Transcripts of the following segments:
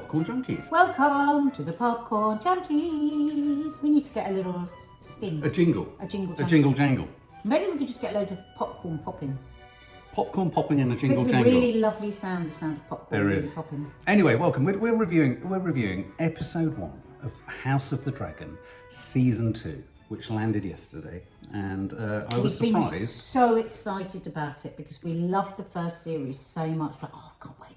Popcorn Junkies. Welcome to the Popcorn Junkies. We need to get a little sting. A jingle. A jingle jangle. A jingle jangle. Maybe we could just get loads of popcorn popping. Popcorn popping and a jingle There's a jangle. really lovely sound, the sound of popcorn There really is. popping. Anyway, welcome. We're reviewing episode 1 of House of the Dragon, season 2, which landed yesterday, and I was We've been surprised. so excited about it because we loved the first series so much, but can't wait.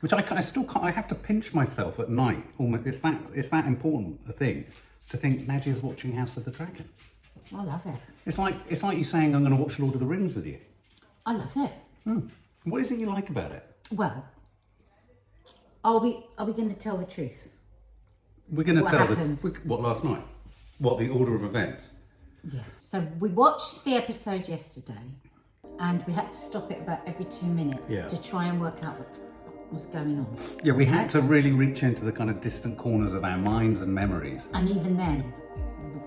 Which I still can't. I have to pinch myself at night. Almost, it's that important a thing to think Nadia's watching House of the Dragon. I love it. It's like you saying I'm going to watch Lord of the Rings with you. I love it. What is it you like about it? Well, are we going to tell the truth? We're going to What tell happened? what last night. What the order of events? Yeah. So we watched the episode yesterday, and we had to stop it about every 2 minutes to try and work out what was going on. Yeah, we had to really reach into the kind of distant corners of our minds and memories. And even then,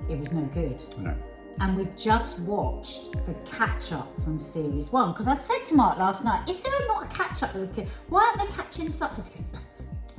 it was no good. No. And we've just watched the catch-up from series 1. Because I said to Mark last night, is there not a catch-up that we could... Why aren't they catching us up? Because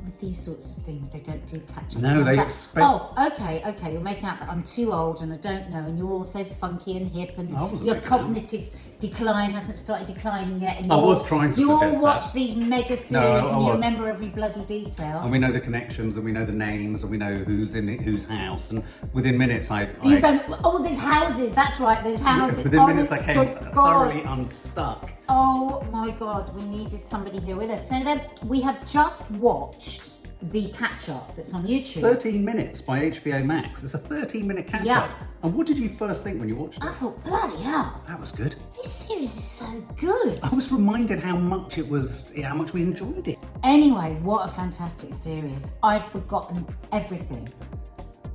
with these sorts of things, they don't do catch-ups. No, they expect... Oh, okay, you're making out that I'm too old and I don't know, and you're also funky and hip, and your cognitive decline hasn't started declining yet. And I was trying to You all suggest watch that. these mega series and you remember every bloody detail. And we know the connections, and we know the names, and we know who's in whose house, and within minutes You don't... Oh, there's houses, that's right, there's houses. Within minutes I came Honest to God. thoroughly unstuck. Oh my God, we needed somebody here with us. So then we have just watched the catch-up that's on YouTube. 13 minutes by HBO Max. It's a 13-minute catch-up. Yeah. And what did you first think when you watched it? I thought, bloody hell, That was good. this series is so good. I was reminded how much we enjoyed it. Anyway, what a fantastic series. I'd forgotten everything.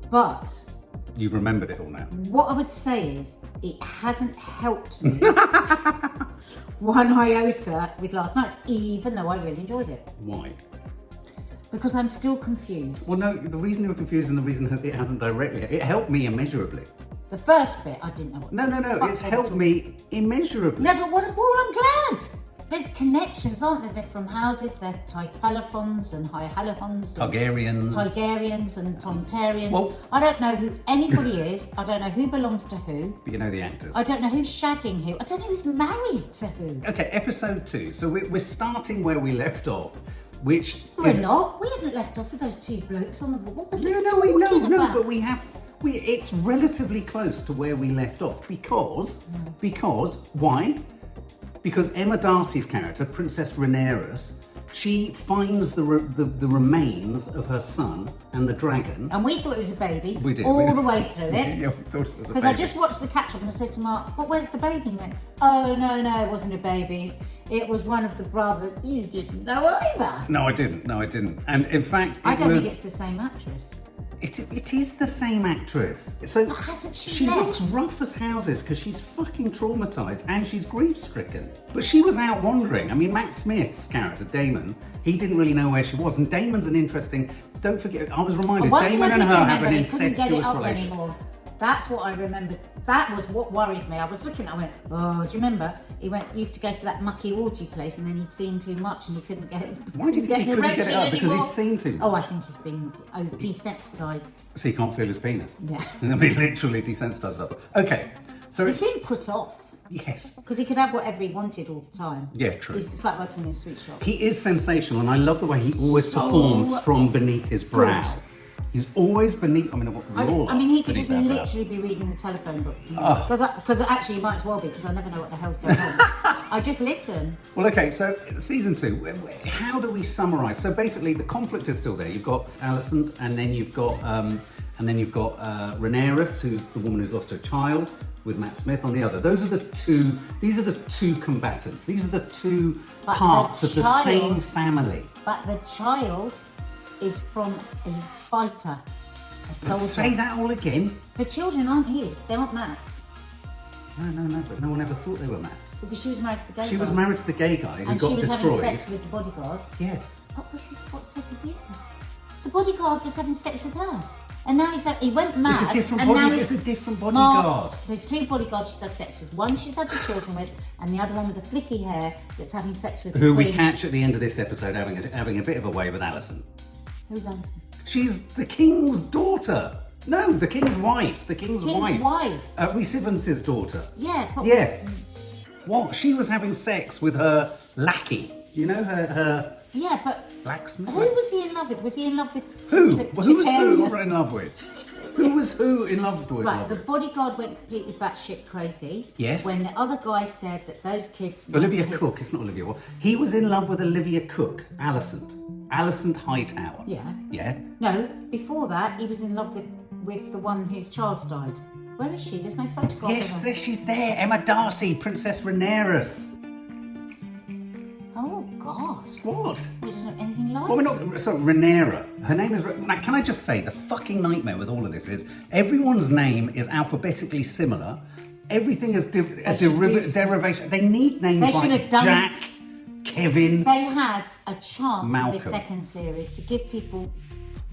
But You've remembered it all now. what I would say is, it hasn't helped me one iota with last night's, even though I really enjoyed it. Why? Because I'm still confused. Well, no, the reason you were confused and the reason that it hasn't directly, it helped me immeasurably. The first bit, I didn't know what... No, it's helped me immeasurably. No, but I'm glad. There's connections, aren't there? They're from houses, they're Typhalophons and Hyahalahons. Targaryens and Tontarians. Well- I don't know who anybody is. I don't know who belongs to who. But you know the actors. I don't know who's shagging who. I don't know who's married to who. Okay, episode 2. So we're starting where we left off, which We're is... not. We haven't left off with those two blokes on the... What were they No, talking about? but it's relatively close to where we left off because why? Because Emma Darcy's character, Princess Rhaenyra, she finds the remains of her son and the dragon. And we thought it was a baby. We did. All the way through it. Yeah, we thought it was a Because I baby. just watched the catch-up and I said to Mark, "But where's the baby?" He went, "Oh, no, it wasn't a baby. It was one of the brothers." You didn't know either. No, I didn't. And in fact, I don't think it's the same actress. It is the same actress. So But hasn't she She left? looks rough as houses because she's fucking traumatised and she's grief-stricken. But she was out wandering. I mean, Matt Smith's character, Damon, he didn't really know where she was. And Damon's an interesting... Don't forget, I was reminded, One thing Damon I and did her have remember, an he couldn't get it incestuous up relationship. anymore. That's what I remembered. That was what worried me. I was looking, I went, "Oh, do you remember? He used to go to that mucky orgy place and then he'd seen too much and he couldn't get it. Why do you think he couldn't get it up? Because he'd seen too much? Oh, I think he's been desensitised. So he can't feel his penis. Yeah. I mean, literally desensitised up. Okay, so He's it's... been put off. Yes. Because he could have whatever he wanted all the time. Yeah, true. It's like working in a sweet shop. He is sensational, and I love the way he always So performs from beneath his brow. good. He's always beneath. I mean, he could just literally be reading the telephone book. Because actually, you might as well be, because I never know what the hell's going on. I just listen. Well, okay, so season 2, how do we summarise? So basically, the conflict is still there. You've got Alicent, and then you've got Rhaenyra, who's the woman who's lost her child, with Matt Smith on the other. These are the two combatants. These are the two parts of the same family. But the child is from a fighter, a soldier. Say that all again. The children aren't his, they aren't Matt's. No, but no one ever thought they were Matt's. Because she was married to the gay guy. She was married to the gay guy who and got she was destroyed. having sex with the bodyguard. Yeah. What's so confusing? The bodyguard was having sex with her. And now he went mad. It's a different and body. now It's a different bodyguard. There's two bodyguards she's had sex with. One she's had the children with, and the other one with the flicky hair that's having sex with. Who the we queen. catch at the end of this episode having a bit of a way with Alicent. Who's Alison? She's the king's daughter. No, the king's wife. The king's wife. Rhys Evans' daughter. Yeah. But Yeah. What? She was having sex with her lackey. You know, her Yeah, but blacksmith? who was he in love with? Was he in love with Who? Who was who Chitaria? in love with? Who was who in love with? Right, the bodyguard went completely batshit crazy. Yes. When the other guy said that those kids were Olivia Cook. It's not Olivia. Well, he was in love with Olivia Cook. Alison Hightower. Yeah. Yeah. No, before that, he was in love with the one whose child's died. Where is she? There's no photograph Yes, of her. there, she's there. Emma Darcy, Princess Rhaenyra. Oh, God. What? He doesn't look anything like Well, we're not. So Rhaenyra. Her name is. Now, can I just say the fucking nightmare with all of this is everyone's name is alphabetically similar. Everything is derivation. They need names They should like have done- Jack, Kevin. They had a chance Malcolm. in this second series to give people,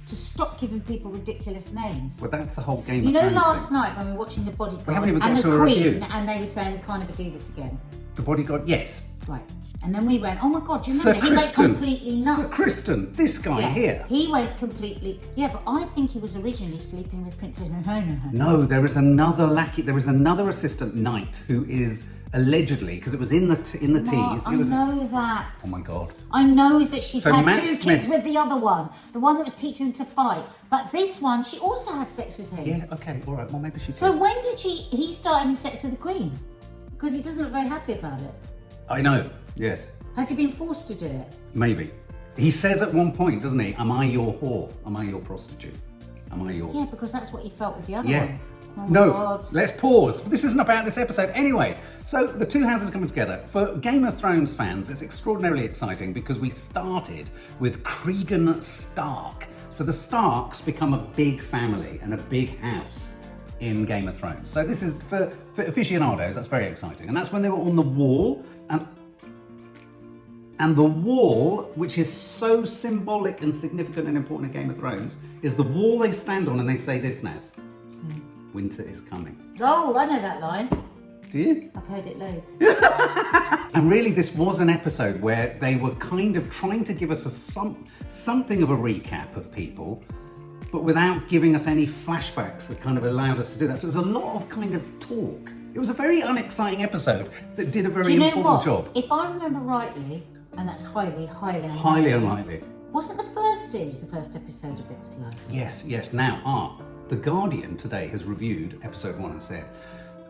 to stop giving people ridiculous names. Well, that's the whole Game You of know, Thrones last thing. night when we were watching The Bodyguard We haven't even and got the to a Queen, review. and they were saying we can't ever do this again. The Bodyguard. Yes. Right. And then we went, oh my God, do you Sir remember? He went Kristen. completely nuts. Sir Kristen. This guy Yeah, here. he went completely. Yeah, but I think he was originally sleeping with Princess Rhaenyra. No, there is another lackey. There is another assistant knight who is allegedly, because it was in the tease. I It was, know that. oh my God. I know that she's So had Matt 2 Smith- kids with the other one, the one that was teaching them to fight. But this one, she also had sex with him. Yeah. Okay. All right. Well, maybe she. So did. when did he start having sex with the Queen? Because he doesn't look very happy about it. I know. Yes. Has he been forced to do it? Maybe. He says at one point, doesn't he? Am I your whore? Am I your prostitute? Am I your? Yeah, because that's what he felt with the other Yeah. one. Oh my No, God. let's pause. This isn't about this episode. Anyway, so the two houses coming together. For Game of Thrones fans, it's extraordinarily exciting because we started with Cregan Stark. So the Starks become a big family and a big house in Game of Thrones. So this is, for aficionados, that's very exciting. And that's when they were on the wall. And the wall, which is so symbolic and significant and important in Game of Thrones, is the wall they stand on and they say this, Naz. Winter is coming. Oh, I know that line. Do you? I've heard it loads. And really, this was an episode where they were kind of trying to give us something of a recap of people, but without giving us any flashbacks that kind of allowed us to do that. So it was a lot of kind of talk. It was a very unexciting episode that did a very Do you know important what? job. If I remember rightly, and that's highly unlikely. Highly unlikely. Wasn't the first series, the first episode, a bit slow? Yes. Now, The Guardian today has reviewed episode 1 and said,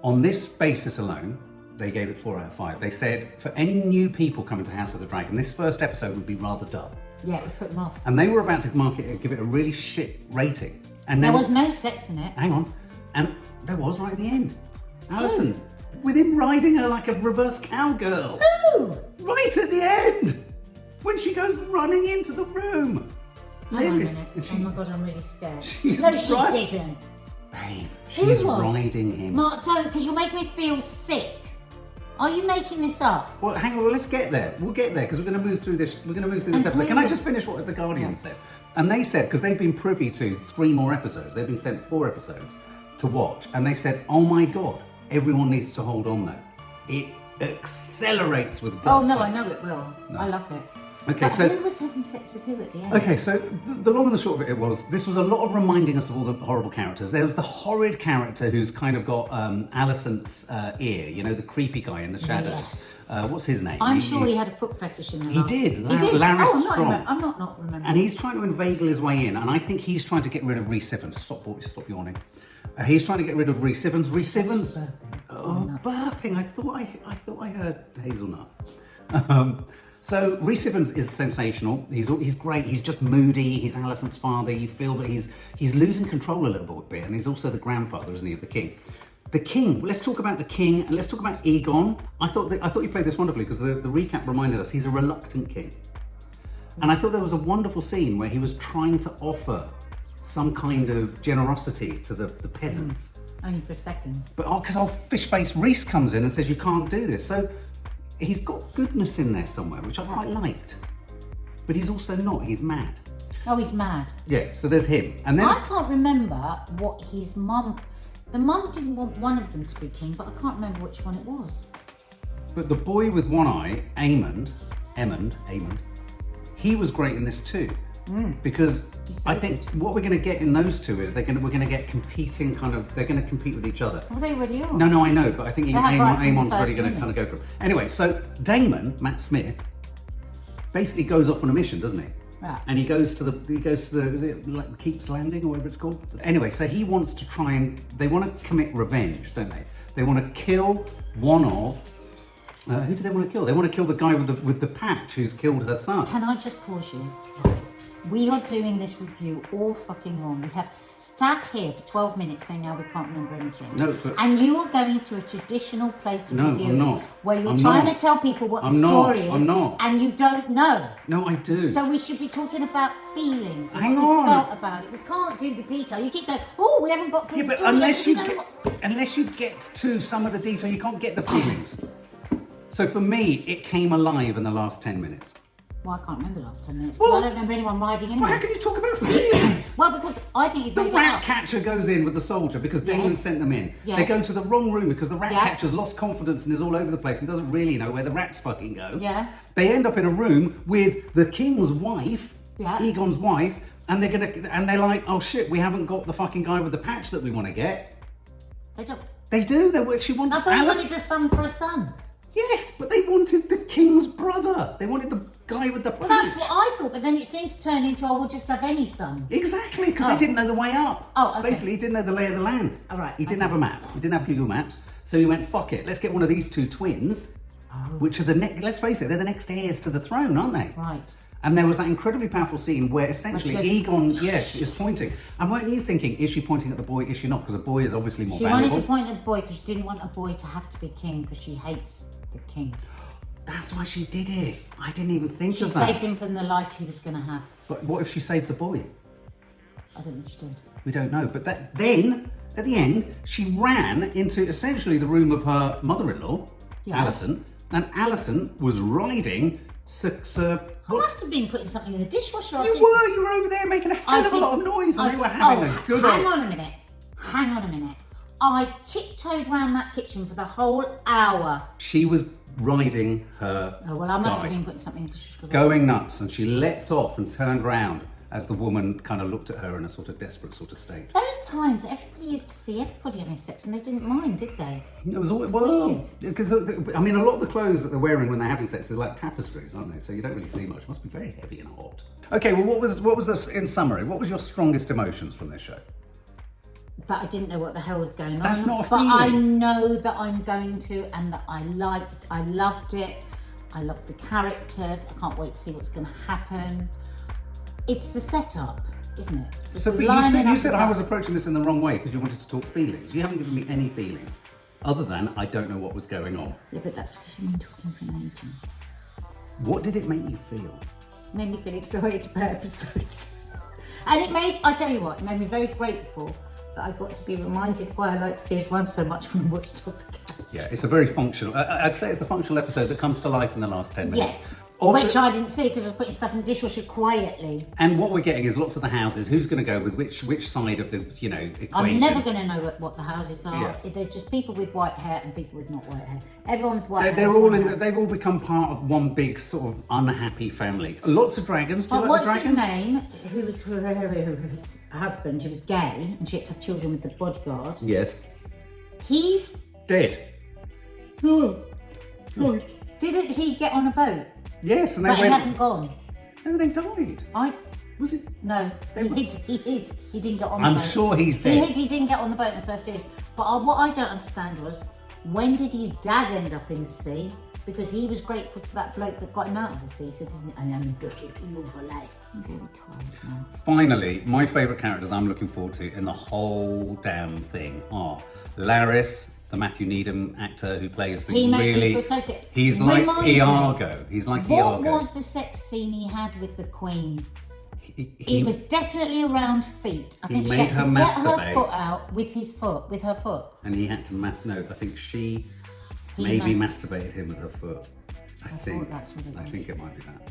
on this basis alone, they gave it 4 out of 5. They said, for any new people coming to House of the Dragon, this first episode would be rather dull. Yeah, it would put them off. And they were about to give it a really shit rating. And then, There was no sex in it. hang on, and there was right at the end. Alison, with him riding her like a reverse cowgirl. Ooh! Right at the end, when she goes running into the room. Hang on a Look, minute. and Oh my God, I'm really scared. She's No, she right. didn't. Babe, Who she's was? riding him. Mark, don't, because you'll make me feel sick. Are you making this up? Well, hang on, well, let's get there. We'll get there because we're going to move through this. We're going to move through this And episode. who Can I was- just finish what the Guardian said? And they said, because they've been privy to 3 more episodes, they've been sent 4 episodes to watch, and they said, oh my God, everyone needs to hold on though. It accelerates with Oh gusto. no, I know it will. I love it. Okay, But so- who was having sex with who at the end? Okay, so the long and the short of it was, this was a lot of reminding us of all the horrible characters. There was the horrid character who's kind of got Alicent's ear, you know, the creepy guy in the shadows. Yes. What's his name? I'm sure he had a foot fetish in the He last. did. He did. Larys Oh, Strong. I'm not remembering. And he's trying to inveigle his way in, and I think he's trying to get rid of Rhys Evans. Stop yawning. He's trying to get rid of Rhys Evans. Rhys Evans. Oh, burping! I thought I heard hazelnut. So Rhys Evans is sensational. He's great. He's just moody. He's Alicent's father. You feel that he's losing control a little bit, and he's also the grandfather, isn't he, of the king? The king. Let's talk about the king, and let's talk about Aegon. I thought you played this wonderfully because the recap reminded us he's a reluctant king. And I thought there was a wonderful scene where he was trying to offer some kind of generosity to the peasants. Only for a second. But because our fish-faced Rhys comes in and says, you can't do this. So he's got goodness in there somewhere, which I quite liked. But he's also not, he's mad. Oh, he's mad. Yeah, so there's him. And then I can't remember what his mum. The mum didn't want one of them to be king, but I can't remember which one it was. but the boy with one eye, Aemond, he was great in this too. Because I think what we're going to get in those two is we're going to get competing they're going to compete with each other. Well, they already are. No, I know, but I think Amon's right really going to kind of go for it. Anyway, so Damon, Matt Smith, basically goes off on a mission, doesn't he? Right. And he goes to the is it like Keeps Landing or whatever it's called? Anyway, so he wants to they want to commit revenge, don't they? They want to kill one of who do they want to kill? They want to kill the guy with the patch who's killed her son. Can I just pause you? We are doing this review all fucking wrong. We have sat here for 12 minutes saying now we can't remember anything. No, but and you are going to a traditional place of review I'm not. where you're I'm trying not. to tell people what the I'm not. story is, I'm not. and you don't know. No, I do. So we should be talking about feelings and Hang what we on. felt about it. We can't do the detail. You keep going, oh, we haven't got through Yeah, the but story yet. unless you get to some of the detail, you can't get the feelings. So for me, it came alive in the last 10 minutes. Well, I can't remember the last 10 minutes because Well, I don't remember anyone riding anyway. Well, how can you talk about feelings? Well, because I think you've The made it rat up. catcher goes in with the soldier because Damon Yes. sent them in. Yes. They go to the wrong room because the rat Yeah. catcher's lost confidence and is all over the place and doesn't really know where the rats fucking go. Yeah. They end up in a room with the king's wife, Yeah. Aegon's wife, and they're like, oh shit, we haven't got the fucking guy with the patch that we want to get. They don't. They do. She wants I thought you Alice. wanted a son for a son. Yes, but they wanted the king's brother. They wanted the guy with the patch. Well, that's what I thought, but then it seemed to turn into, we'll just have any son. Exactly, because they didn't know the way up. Oh, okay. Basically, he didn't know the lay of the land. Oh, right, He didn't okay. have a map. He didn't have Google Maps. So he went, fuck it, let's get one of these two twins, which are let's face it, they're the next heirs to the throne, aren't they? Right. And there was that incredibly powerful scene where essentially Well, she Aegon, yes, is pointing. And weren't you thinking, is she pointing at the boy, is she not? Because the boy is obviously more She valuable. wanted to point at the boy because she didn't want a boy to have to be king because she hates the king. That's why she did it. I didn't even think She of that. saved him from the life he was going to have. But what if she saved the boy? I don't know what she did. We don't know. But then, at the end, she ran into essentially the room of her mother-in-law, Yeah. Alison, and Alison was riding I must have been putting something in the dishwasher. You were over there making a hell of a lot of noise and they were having a good Hang old... on a minute. I tiptoed around that kitchen for the whole hour. She was riding her Oh, well, I must bike, have been putting something in the dishwasher. going nuts, and she leapt off and turned round as the woman kind of looked at her in a sort of desperate sort of state. Those times, everybody used to see everybody having sex and they didn't mind, did they? It was always weird. because I mean, a lot of the clothes that they're wearing when they're having sex are like tapestries, aren't they? So you don't really see much. It must be very heavy and hot. Okay, well, what was this in summary? What was your strongest emotions from this show? But I didn't know what the hell was going on. That's not a But I feeling. know that I'm going to, and that I loved it. I loved the characters. I can't wait to see what's going to happen. It's the setup, isn't it? It's So, but lining you up said the I was ducks. approaching this in the wrong way because you wanted to talk feelings. You haven't given me any feelings, other than I don't know what was going on. Yeah, but that's because you've been talking for an age. What did it make you feel? It made me feel excited about episodes. And I tell you what, it made me very grateful that I got to be reminded why I liked Series 1 so much when I watched Top of the Couch. Yeah, it's a very functional. I'd say it's a functional episode that comes to life in the last 10 minutes. Yes, Of which the- I didn't see because I was putting stuff in the dishwasher quietly. And what we're getting is lots of the houses. Who's going to go with which side of the equation? I'm never going to know what the houses are. Yeah. There's just people with white hair and people with not white hair. Everyone with white hair. They're is all one in. house. They've all become part of one big sort of unhappy family. Lots of dragons. Do you But like what's the his dragons? name? Who was her husband? Who was gay, and she had to have children with the bodyguard. Yes. He's Dead. didn't he get on a boat? Yes, and they But he went. hasn't gone. No, they died. Was it? No, he hid. He didn't get on the I'm boat. sure he's He dead. hid. He didn't get on the boat in the first series. But what I don't understand was, when did his dad end up in the sea? Because he was grateful to that bloke that got him out of the sea. He said, "I am indebted to you for life." I'm very tired now. Finally, my favourite characters I'm looking forward to in the whole damn thing are Laris, the Matthew Needham actor who plays the He makes me really. feel so sick. He's like Remind me, Iago. He's like What Iago. was the sex scene he had with the Queen? He- It was definitely around feet. I He think she made had to her get her masturbate. foot out with her foot. and he had to no, I think she He maybe masturbated him with her foot. I think that's what it I was. think it might be that.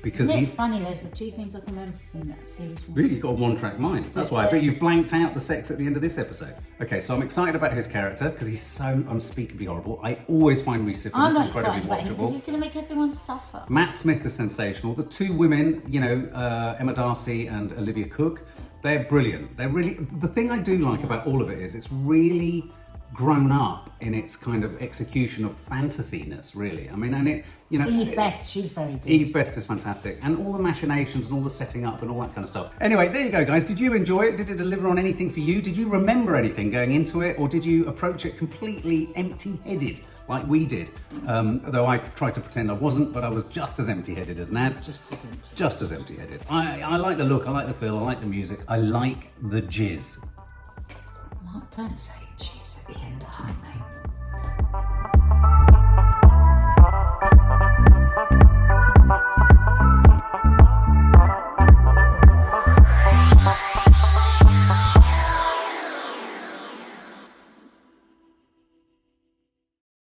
because Isn't he it funny? Those are two things I can remember from that series. really you've got a one-track mind. That's why I bet you've blanked out the sex at the end of this episode. Okay, so I'm excited about his character because he's so unspeakably horrible. I always find Reese I'm not incredibly excited about him because watchable. he's going to make everyone suffer. Matt Smith is sensational. The two women, you know, Emma Darcy and Olivia Cook, they're brilliant. They're really, the thing I do like about all of it is it's really grown up in its kind of execution of fantasyness, really. I mean, and it, you know, Eve Best, she's very good. Eve Best is fantastic, and all the machinations and all the setting up and all that kind of stuff. Anyway, there you go, guys. Did you enjoy it? Did it deliver on anything for you? Did you remember anything going into it, or did you approach it completely empty-headed like we did? Though I tried to pretend I wasn't, but I was just as empty-headed as Nad. Just as empty. Just as empty-headed. I like the look, I like the feel, I like the music, I like the jizz. Mark, don't say cheese at the end of something.